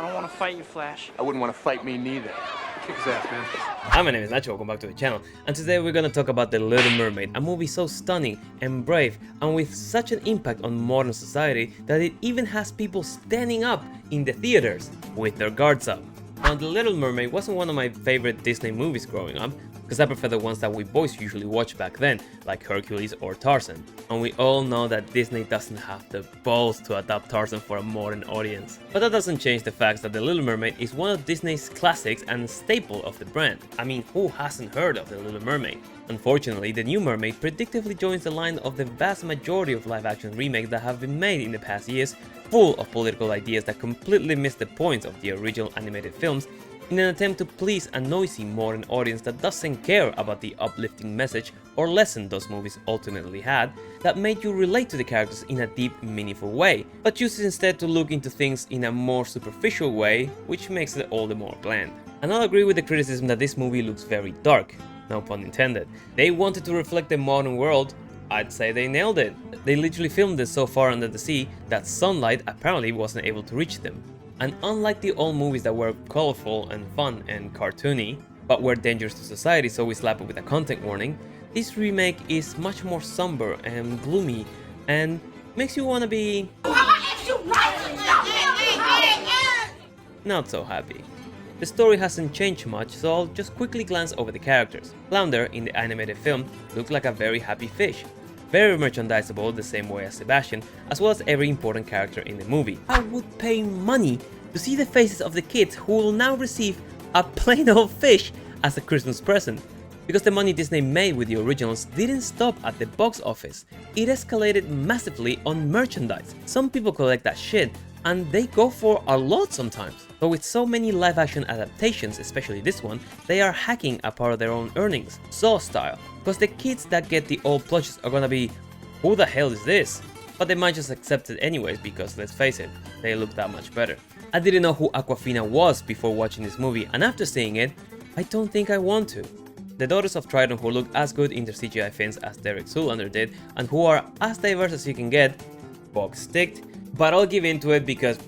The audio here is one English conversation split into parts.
I don't want to fight you, Flash. I wouldn't want to fight me neither. Kick his ass, man. Hi, my name is Nacho, welcome back to the channel, and today we're gonna talk about The Little Mermaid, a movie so stunning and brave and with such an impact on modern society that it even has people standing up in the theaters with their guards up. Now, The Little Mermaid wasn't one of my favorite Disney movies growing up, because I prefer the ones that we boys usually watch back then, like Hercules or Tarzan. And we all know that Disney doesn't have the balls to adapt Tarzan for a modern audience. But that doesn't change the fact that The Little Mermaid is one of Disney's classics and a staple of the brand. I mean, who hasn't heard of The Little Mermaid? Unfortunately, The New Mermaid predictably joins the line of the vast majority of live-action remakes that have been made in the past years, full of political ideas that completely miss the points of the original animated films, in an attempt to please a noisy modern audience that doesn't care about the uplifting message or lesson those movies ultimately had, that made you relate to the characters in a deep, meaningful way, but chooses instead to look into things in a more superficial way, which makes it all the more bland. And I'll agree with the criticism that this movie looks very dark, no pun intended. They wanted to reflect the modern world. I'd say they nailed it. They literally filmed it so far under the sea that sunlight apparently wasn't able to reach them. And unlike the old movies that were colorful and fun and cartoony, but were dangerous to society, so we slap it with a content warning, this remake is much more somber and gloomy and makes you wanna be not so happy. The story hasn't changed much, so I'll just quickly glance over the characters. Flounder in the animated film looked like a very happy fish, very merchandisable the same way as Sebastian, as well as every important character in the movie. I would pay money to see the faces of the kids who will now receive a plain old fish as a Christmas present. Because the money Disney made with the originals didn't stop at the box office, it escalated massively on merchandise. Some people collect that shit, and they go for a lot sometimes. But with so many live action adaptations, especially this one, they are hacking a part of their own earnings, Saw style. Because the kids that get the old plushes are gonna be, who the hell is this? But they might just accept it anyways because, let's face it, they look that much better. I didn't know who Aquafina was before watching this movie, and after seeing it, I don't think I want to. The daughters of Triton, who look as good in their CGI fins as Derek Zoolander did, and who are as diverse as you can get, box ticked, but I'll give into it because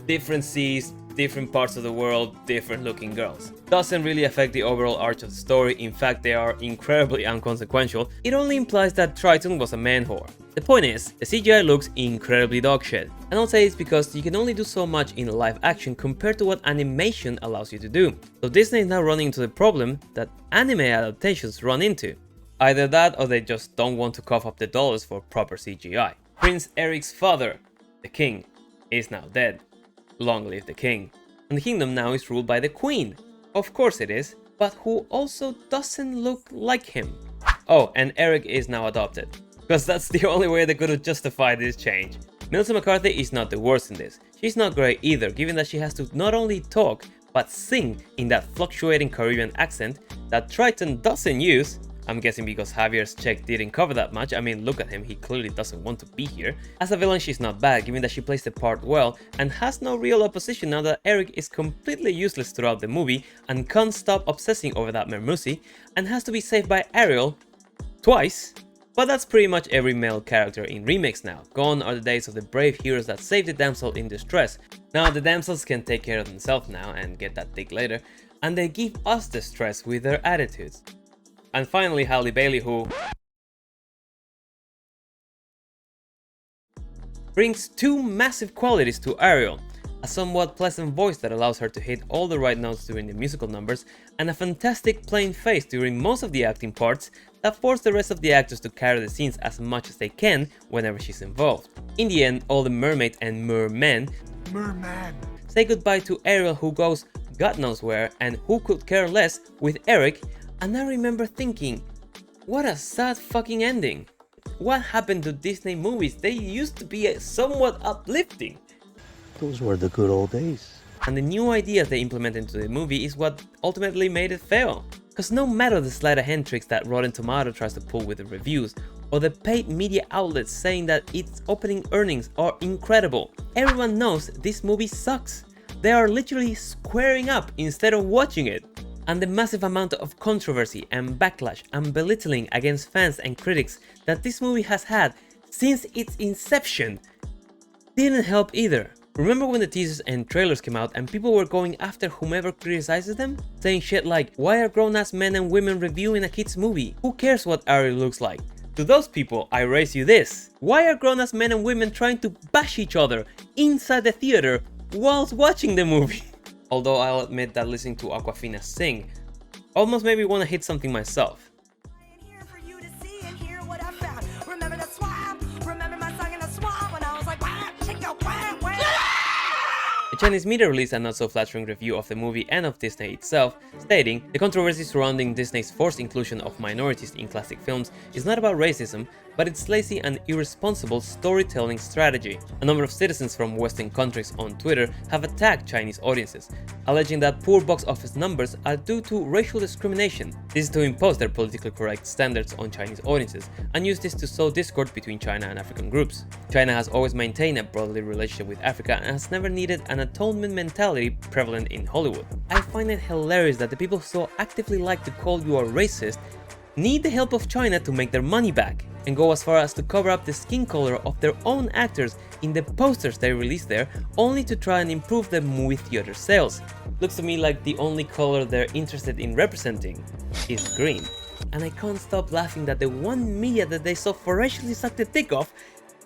different seas, different parts of the world, different looking girls. Doesn't really affect the overall arc of the story, in fact they are incredibly inconsequential, it only implies that Triton was a man whore. The point is, the CGI looks incredibly dogshit, and I'll say it's because you can only do so much in live action compared to what animation allows you to do. So Disney is now running into the problem that anime adaptations run into. Either that or they just don't want to cough up the dollars for proper CGI. Prince Eric's father, the king, is now dead. Long live the king. And the kingdom now is ruled by the queen. Of course it is, but who also doesn't look like him. Oh, and Eric is now adopted. Because that's the only way they could have justified this change. Melissa McCarthy is not the worst in this. She's not great either, given that she has to not only talk, but sing in that fluctuating Caribbean accent that Triton doesn't use. I'm guessing because Javier's check didn't cover that much. I mean, look at him, he clearly doesn't want to be here. As a villain, she's not bad, given that she plays the part well and has no real opposition now that Eric is completely useless throughout the movie and can't stop obsessing over that Mermusi and has to be saved by Ariel twice. But that's pretty much every male character in remakes now. Gone are the days of the brave heroes that save the damsel in distress. Now the damsels can take care of themselves now and get that dick later, and they give us the stress with their attitudes. And finally, Halle Bailey, who brings two massive qualities to Ariel: a somewhat pleasant voice that allows her to hit all the right notes during the musical numbers, and a fantastic plain face during most of the acting parts that force the rest of the actors to carry the scenes as much as they can whenever she's involved. In the end, all the mermaid and mermen say goodbye to Ariel, who goes God knows where, and who could care less with Eric. And I remember thinking, what a sad fucking ending. What happened to Disney movies? They used to be somewhat uplifting. Those were the good old days. And the new ideas they implemented into the movie is what ultimately made it fail. Cause no matter the sleight of hand tricks that Rotten Tomato tries to pull with the reviews, or the paid media outlets saying that its opening earnings are incredible, everyone knows this movie sucks. They are literally squaring up instead of watching it. And the massive amount of controversy and backlash and belittling against fans and critics that this movie has had since its inception didn't help either. Remember when the teasers and trailers came out and people were going after whomever criticizes them? Saying shit like, why are grown-ass men and women reviewing a kid's movie? Who cares what Ariel looks like? To those people, I raise you this. Why are grown-ass men and women trying to bash each other inside the theater whilst watching the movie? Although I'll admit that listening to Aquafina sing almost made me want to hit something myself. The Chinese media released a not so flattering review of the movie and of Disney itself, stating, the controversy surrounding Disney's forced inclusion of minorities in classic films is not about racism, but its lazy and irresponsible storytelling strategy. A number of citizens from Western countries on Twitter have attacked Chinese audiences, alleging that poor box office numbers are due to racial discrimination. This is to impose their politically correct standards on Chinese audiences and use this to sow discord between China and African groups. China has always maintained a brotherly relationship with Africa and has never needed an atonement mentality prevalent in Hollywood. I find it hilarious that the people who so actively like to call you a racist need the help of China to make their money back, and go as far as to cover up the skin color of their own actors in the posters they release there, only to try and improve the movie theater sales. Looks to me like the only color they're interested in representing is green. And I can't stop laughing that the one media that they so voraciously suck the dick off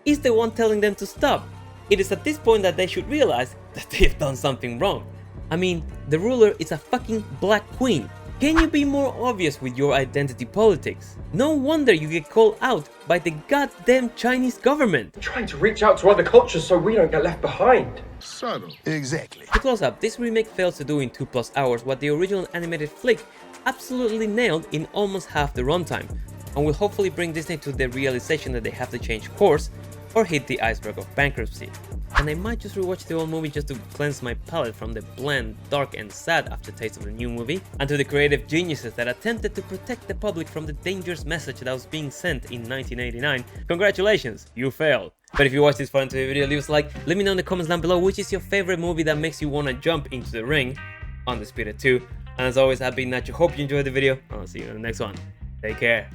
is the one telling them to stop. It is at this point that they should realize that they've done something wrong. I mean, the ruler is a fucking black queen. Can you be more obvious with your identity politics? No wonder you get called out by the goddamn Chinese government. We're trying to reach out to other cultures so we don't get left behind. Subtle. Exactly. To close up, this remake fails to do in 2+ hours what the original animated flick absolutely nailed in almost half the runtime, and will hopefully bring Disney to the realization that they have to change course or hit the iceberg of bankruptcy. And I might just rewatch the old movie just to cleanse my palate from the bland, dark and sad aftertaste of the new movie. And to the creative geniuses that attempted to protect the public from the dangerous message that was being sent in 1989, congratulations, you failed. But if you watched this far into the video, leave us a like, let me know in the comments down below which is your favorite movie that makes you want to jump into the ring, Undisputed 2. And as always, I've been Nacho, hope you enjoyed the video, and I'll see you in the next one. Take care.